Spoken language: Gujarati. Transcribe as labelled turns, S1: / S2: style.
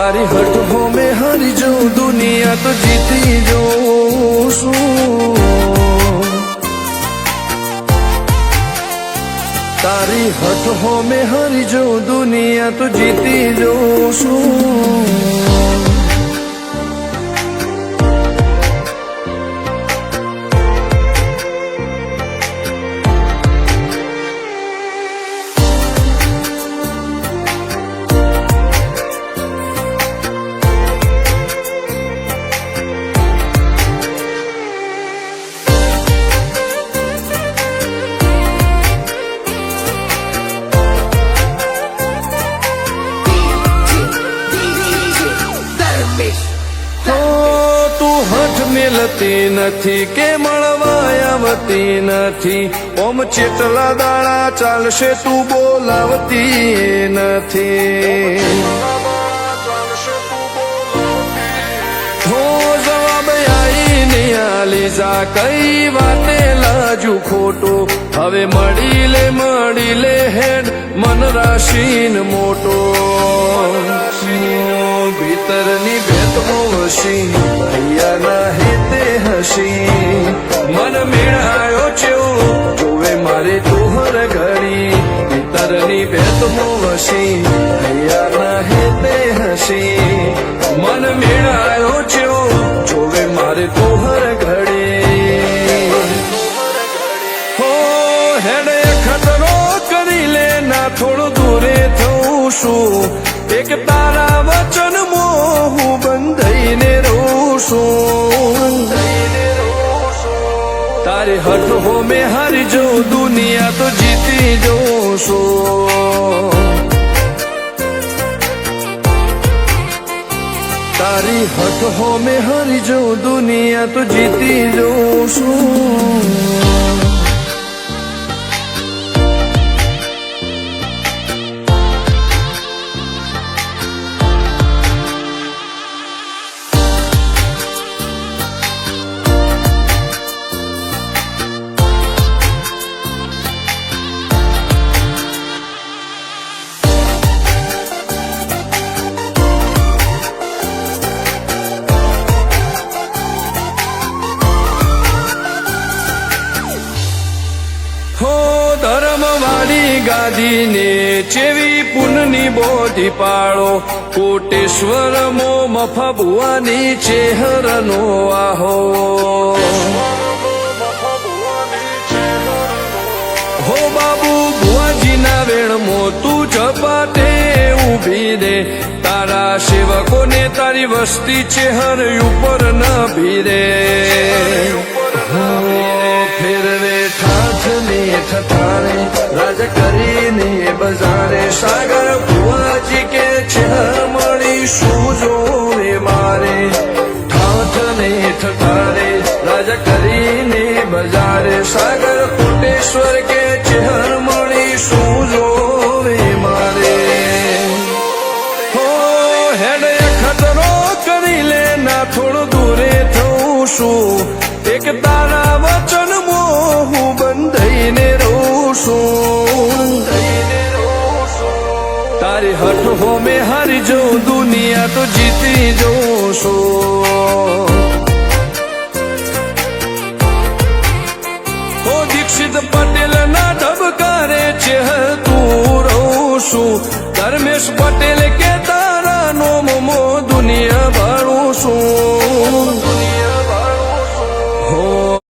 S1: તારી હઠ હો મેં હારી જાઉં દુનિયા તો જીતી જાઉં છું તારી હઠ હો મેં હારી જાઉં દુનિયા તો જીતી જાઉં છું મેલતી નથી કે મળવા આવતી નથી ઓમ ચેટલા દાડા ચાલશે તું બોલાવતી નથી હો જવાબ આઈને આલી જા કઈ વાતે લાજુ ખોટો હવે મળી લે હેડ મન રાશીન મોટો ભીતરની ભેતમો વસી ભૈયાના હેતે હસી મન મેળાયો છો જોવે મારે તોહર ઘડી ભીતરની ભેતમો વસી ભૈયાના હેતે હસી મન મેળાયો છો જોવે મારે તોહર ઘડી હો હેડે ખતરો કરી લે ના થોડું દૂરે થઉં છું એક તારા વચન મોહ બંધાઈને રહું છું તારે હઠ હો મેં હારી જાઉં દુનિયા તો જીતી જાઉં છું તારી હઠ હો મેં હારી જાઉં દુનિયા તો જીતી જાઉં છું ગાદીને ચેવી પુનની બોધી પાળો કોટેશ્વર મો મફા ભુવાની ચેહરનો આહો હો બાબુ ભુવાજીના વેણમો તું ઝપાટે ઉભી દે તારા સેવકોને તારી વસ્તી ચેહર ઉપર ન ભીરે ફેરવે ઠાઠ ને ઠઠાણે રાજ કરીને બજારે સાગર ભુવાજી કે છે મળી શું જોવે મારે ઠાઠ ને ઠઠાણે રાજ કરીને બજારે સાગર કોટેશ્વર કે છે મળી શું જોવે મારે હો હેડે ખતરો કરી લે ના થોડું દૂરે થઉં છું એક તારા વચન મોહ બંધાઈને રહું છું તારી હઠ હો મેં હારી જાઉં દુનિયા તો જીતી જાઉં છું હો દીક્ષિત પટેલ ના ધબકારે છે તું રહું છું ધર્મેશ પટેલ કેતા